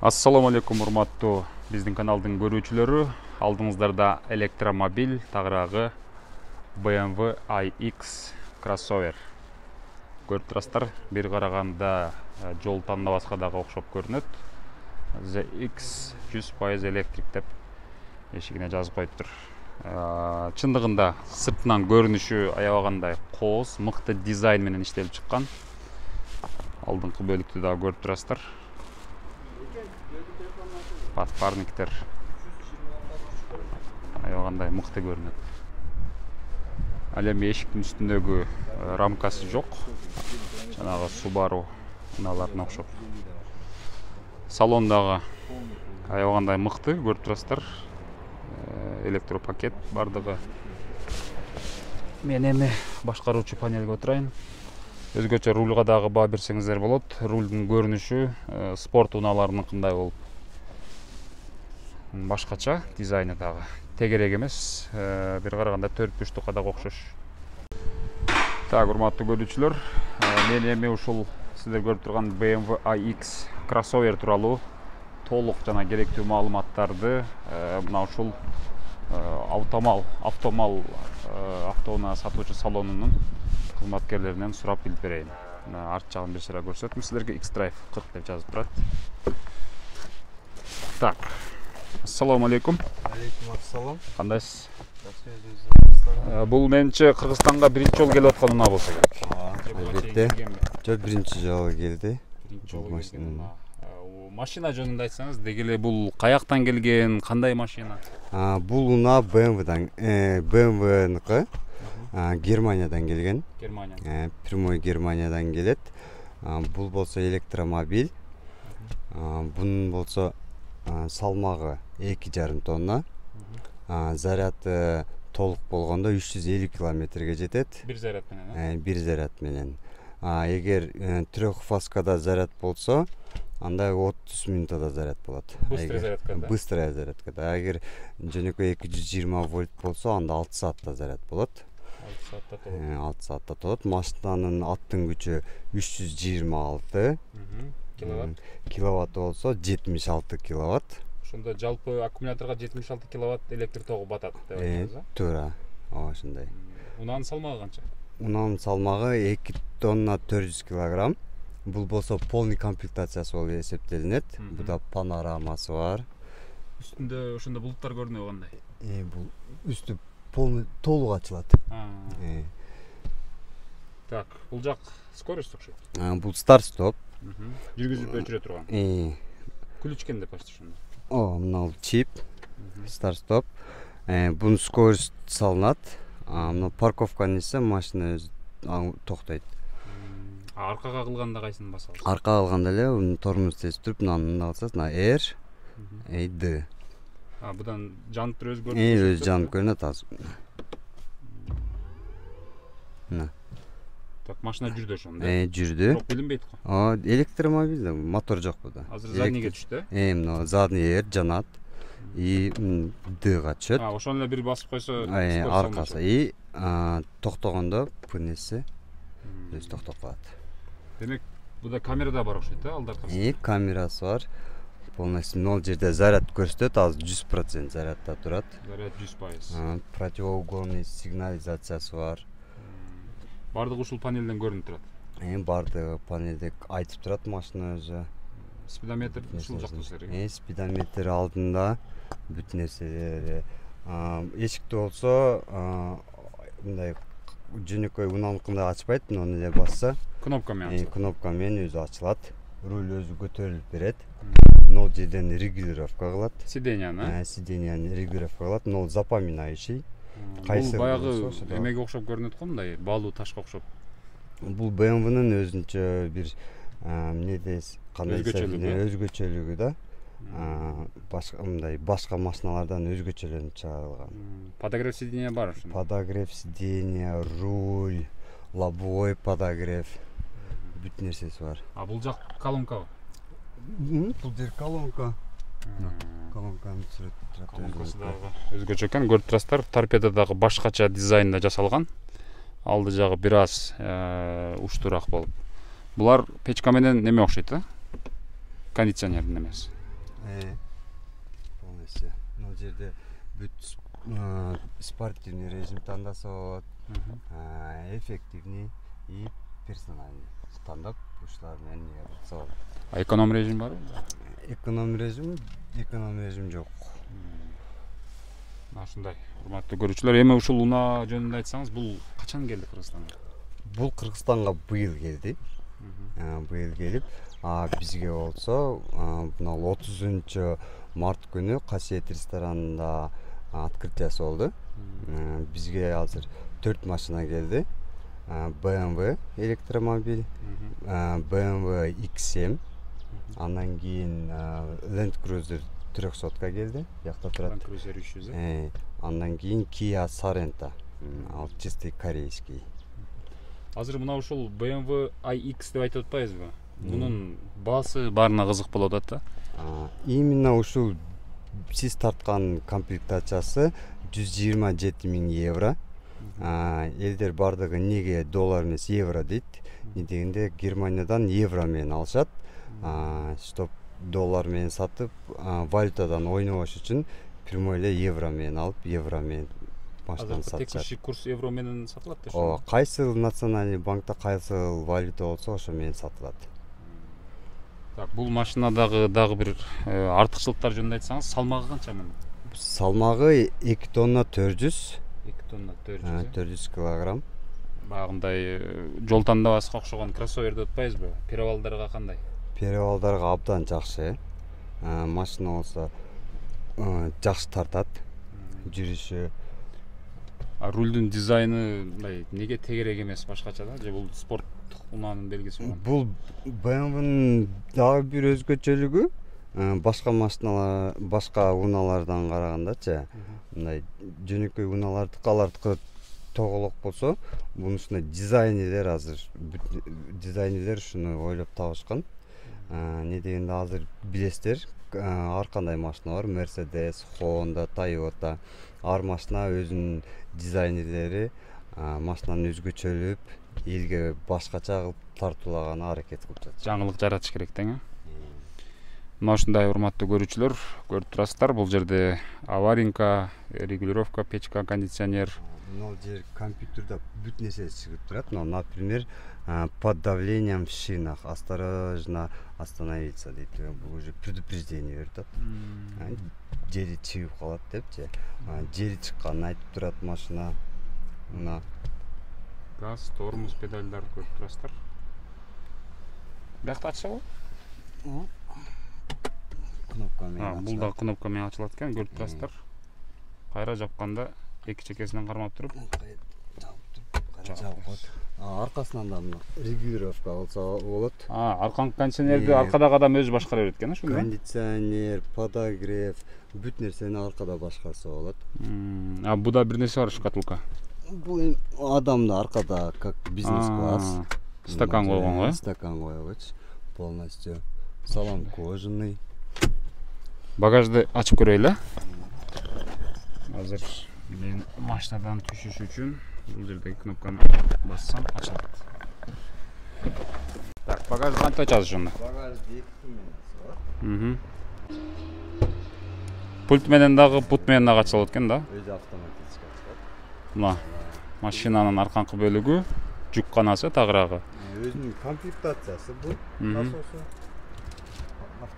Ассаламу алейкум, урматтуу биздин каналдын көрүүчүлөрү. Алдыңыздарда электромобиль тагыраагы BMW iX кроссовер. Көрүп турасыздар, бир караганда жол тандабаска дагы окшоп көрүнөт. The X 100% электрик деп эшигине жазып коюптур. Чындыгында сыртынан көрүнүшү аябагандай кооз, мыкты дизайн менен иштелип чыккан. Алдыңкы бөлүктү дагы көрүп турасыздар. Парниктер аябагандай мыкты көрүнөт. Ал эми эшиктин үстүндөгү рамкасы жок. Жанагы Subaru унааларына окшоп. Салон дагы аябагандай мыкты, көрүп турасыздар. Электропакет бардыгы. Мен эми башкаруучу панелге отурайын. Өзгөчө рульга дагы баа берсеңиздер болот. Рульдун көрүнүшү спорт унааларыныкындай болуп башкача, дизайны дагы тегерек эмес, бир караганда 4-3 тукка дагы окшош. Так, урматтуу көрүүчүлөр, мен эми ушул сиздер көрүп турган BMW iX кроссовер тууралуу толук жана керектүү маалыматтарды мына ушул автоунаа сатуучу салонунун кызматкерлеринен сурап билип берейин. Арт жагын бир сыйра көрсөтөм сиздерге. X-Drive 40 деп жазып турат. Так. Ассаламу алейкум. Алейкум ассалам. Кандайсыз? Бул менче Кыргызстанга биринчи жолу келип аткан унаа болсо керек. Албетте. Жок, биринчи жолу келди. Машина жөнүндө айтсаңыз, деги эле бул каяктан келген, кандай машина? Бул унаа BMW-ныкы. Германиядан келген. Германия. Прямой Германиядан келет. Бул болсо электромобиль. Бунун болсо салмагы 2,5 тонна. Заряды толук болгондо 350 километрге жетет. Бир заряд менен. Бир заряд менен. Эгер трехфазкада заряд болсо, анда 30 минутада заряд болот. Быстрый зарядкада. Быстрая зарядкада. Эгер жөнөкөй 220 вольт болсо, анда 6 саатта заряд болот. 6 саатта толот. Машинанын аттын күчү 326 киловатт болсо 76 киловатт. Ошондо жалпы аккумуляторго 76 киловатт электр тогу батат деп айтасыз. Туура. Ошондой. Унаанын салмагы канча? Унаанын салмагы 2 тонна 400 килограмм. Бул болсо полный комплектациясы болуп эсептелинет. Буда панорамасы бар. Үстүндө ошондо булуттар көрүнөбү кандай? Бул үстү полный толук ачылат. Так, бул жак скорость окшойт. Бул старт-стоп. Жүргүзүп өчүрө турган. Ключ кенде почти ошондо. Мына чип. Старт-стоп. Бунун скорость салынат. Мына парковканы ise машина өзү токтойт. Аркага кылганда кайсыны басабыз? Аркага кылганда эле тормоз тесип туруп, мынаны алсаңыз, мына R, D. Будан жанып туруп өзгөрүп өзү жанып көрүнөт азыр. Мына. Так, машина жүрдү ошондо. Жүрдү. Бирок билинбейт го. Электромобиль да, мотор жок буда. Азыр заднийге түштү. Мына задний R жанат. Дга түшөт. Ошону эле бир басып койсо, аркасы токтогондо пнеси өзү токтоп калат. Демек, буда камера да бар окшойт, алдаркы. Камерасы бар. Полностью 0 жерде заряд көрсөтөт, азыр 100% зарядда турат. Заряд 100%. Противоугольный сигнализациясы бар. Бардыгы ушул панелден көрүнүп турат. Бардыгы панелде айтып турат машина өзү. Спидометр ушул жакта сиздерге. Спидометр алдында бүт нерселери. Эшикти болсо мындай жөнөкөй унааныкындай ачпайт, муну эле басса Кнопка менен. Кнопка менен өзү ачылат. Руль өзү көтөрүлүп берет. 0 жерден регулировка кылат. Сиденияны. Сиденияны регулировка кылат. 0 запоминающий. Бул баягы эмеге окшоп көрүнөт го, мындай баалуу ташка окшоп. Бул BMW-нын өзүнчө бир эмне дейсиз, кандай өзгөчөлүгү да. Башка машиналардан өзгөчөлөнүп чыгарылган. Подогрев сидения бар ошондо. Подогрев сидения, руль, лобовой подогрев. Бүт нерсеси бар. Бул жак колонкабы? Бул жер колонка. Колонканы түсүрөт. Колонкасы дагы өзгөчө экен, көрүп турасыздар. Торпеда дагы башкача дизайнда жасалган. Алды жагы бир аз уштуураак болуп. Булар печка менен неме окшойт, кондиционердин эмеси. Полностью. Мына жерде бүт спортивный режим тандаса болот. Эффективный и персональный. Тандап ушулар менен кылса болот. Эконом режим бар? Эконом режим жок. Ушундай. Урматтуу көрүүчүлөр, эми ушул унаа жөнүндө айтсаңыз, бул качан келди Кыргызстанга? Бул Кыргызстанга быйыл келди. Быйыл келип, бизге болсо мына 30 март күнү Касиет ресторанында открытиясы болду. Бизге азыр 4 машина келди. BMW электромобиль, BMW X7, андан кийин Land Cruiser 300 келди. Жакта турат. Land Cruiser 300. Андан кийин Kia Sorento, ал чистый корейский. Азыр мына ушул BMW iX деп айтып атпайбызбы? Мунун баасы баарына кызык болуп атат да. Именно ушул сиз тарткан комплектациясы 127 000 евро. Элдер бардыгы неге доллар эмес евро дейт. Дегенде Германиядан евро менен алышат. Чтоб доллар менен сатып, валютадан ойнобош үчүн прямой эле евро менен алып, евро менен машинаны сатышат. Текущий курс евро менен сатылат да? Ооба, кайсыл национальный банкта кайсыл валюта болсо ошо менен сатылат. Так, бул машинадагы дагы бир артыкчылыктар жөнүндө айтсаңыз, салмагы канча мунун? Салмагы 2 тонна 400. 2 тонна 400. 400 килограмм. Багындай жол тандабасына окшогон кроссовер деп атпайбызбы? Перевалдарга кандай? Перевалдарга абдан жакшы. Машина болсо жакшы тартат. Жүрүшү. Рулдун дизайны мындай неге тегерек эмес башкача да? Же бул спорттук унаанын белгиси болгон? Бул BMW-нын дагы бир өзгөчөлүгү, башка машиналар, башка унаалардан карагандачы, мындай жөнөкөй унаалардыкы алардыкы тоголок болсо, бунун үстүнө дизайнерлер азыр дизайнерлер ушуну ойлоп табышкан. Не дегенде азыр билесиздер, ар кандай машина бар, Mercedes, Honda, Toyota. Ар машина өзүнүн дизайнерлери машинаны өзгөчөлүп, элге башкача кылып тартуулаганы аракет кылып жатат. Жаңылык жаратыш керек тең. Мына ушундай урматтуу көрүүчүлөр, көрүп турасыздар, бул жерде аваринка, регулировка, печка, кондиционер. Мына жер компьютерде бүт нерсеси чыгып турат. Например, под давлением в шинах осторожно остановиться дейт. Бул уже предупреждение берип атат. Жери чыгып калат депчи. Жери чыкканын айтып турат машина. Мына газ, тормоз педальдар көрүп турасыздар. Биякта ачса болот? Кнопка менен. Бул да кнопка менен ачылат экен, көрүп турасыздар. Кайра жапканда эки чекесинен кармап туруп жабып коет. Аркасынан да мына регулировка болсо болот. Арканкы кондиционерди аркадагы адам өзү башкара берет экен, ошондой. Кондиционер, подогрев, бүт нерсени аркада башкарса болот. Бу да бир нерсе бар, шкатулка. Бул адамда аркада как бизнес-класс. Стакан койгон го. Стакан койгоч. Полностью салон кожаный. Багажды ачып көрөйлү. Азыр мен машинадан түшүш үчүн бул жердеги кнопканы бассам ачылат. Так, багажды кантип ачасыз ошондо? Багажды 2 менен ачылат. Пульт менен дагы, пут менен дагы ачылат экен да? Өзү автоматически ачылат. Мына машинанын арканкы бөлүгү, жүк канасы, тагыраагы. Өзүнүн комплектациясы бул. Насосу.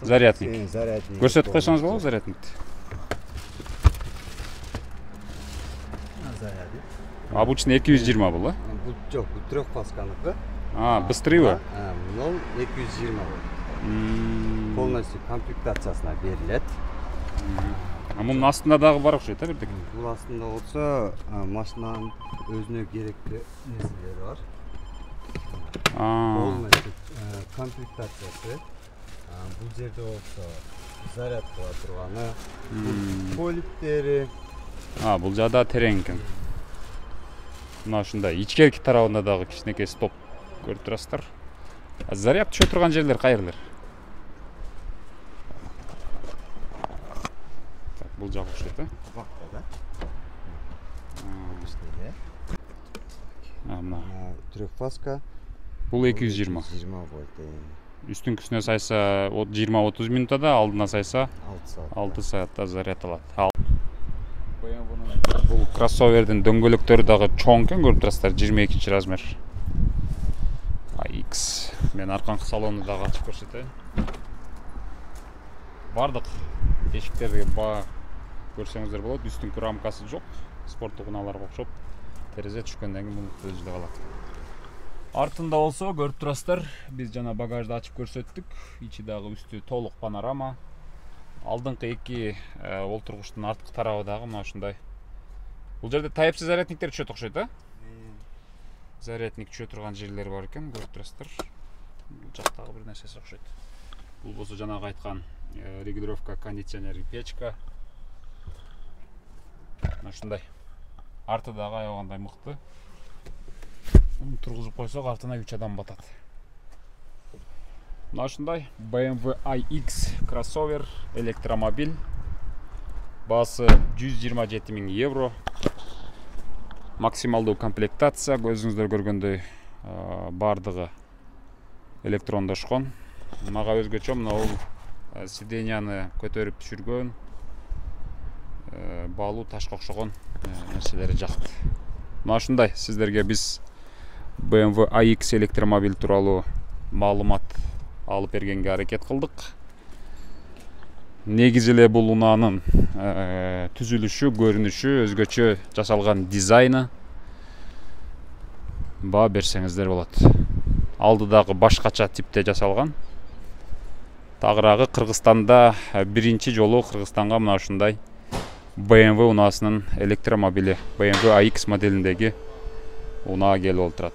Зарядник. Зарядник. Көрсөтүп койсоңуз болобу зарядникти? Зарядник. Обычный 220 бул, Бул жок, бул трехфазканыкы. Быстрыйбы? Мынау 220 болот. Полностью комплектациясына берилет. Мунун астында дагы бар окшойт, бирдек. Бул астында болсо, машинанын өзүнө керектүү нерселери бар. Полностью комплектациясы. Бул жерде болсо заряд кыла турганы, полиптери. Бул жада терең экен. Мына ушундай ичкерки тарабында дагы кичинекей стоп көрүп турасыздар. Заряд түшө турган жерлер кайерлер? Так, бул жак окшойт, Бакта да. Мына трехфазка. бул 220. 220 вольт. Үстүнкүсүнө сайса 20-30 минутада, алдына сайса 6 саатта заряд алат. Бул кроссовердин дөңгөлөктөрү дагы чоң экен, көрүп турасыздар, 22 размер. AX. Мен арканкы салонду дагы ачып көрсөтөйүн. Бардык эшиктерди көрсөңүздөр болот. Үстүнкү рамкасы жок, спорттук унааларга окшоп, терезе түшкөндөн кийин бул өзүдө калат. Артында болсо көрүп турасыздар, биз жана багажды ачып көрсөттүк. Ичи дагы үстү толук панорама. Алдыңкы эки олтургучтун арткы тарабы дагы мына ушундай. Бул жерде Type-C зарядниктер түшөт окшойт, а? Зарядник түшө турган жерлери бар экен, көрүп турасыздар. Бул жактагы бир нерсеси окшойт. Бул болсо жанагы айткан регулировка кондиционер, печка. Мына ушундай. Арты дагы аябагандай мыкты. Тургузуп койсок артына 3 адам батат. Мына ушундай BMW iX кроссовер, электромобиль. Баасы 127 000 евро. Максималдуу комплектация, өзүңүздөр көргөндөй бардыгы электрондошкон. Мага өзгөчө мына бул сиденьяны көтөрүп түшүргөн, баалуу ташка окшогон нерселери жакты. Мына ушундай сиздерге биз BMW iX электромобиль тууралуу маалымат алып бергенге аракет кылдык. Негизи эле бул унаанын түзүлүшү, көрүнүшү, өзгөчө жасалган дизайны баа берсеңиздер болот. Алды дагы башкача типте жасалган. Тагыраагы Кыргызстанда биринчи жолу Кыргызстанга мына ушундай BMW унаасынын электромобили BMW iX моделиндеги унаа келип олтурат.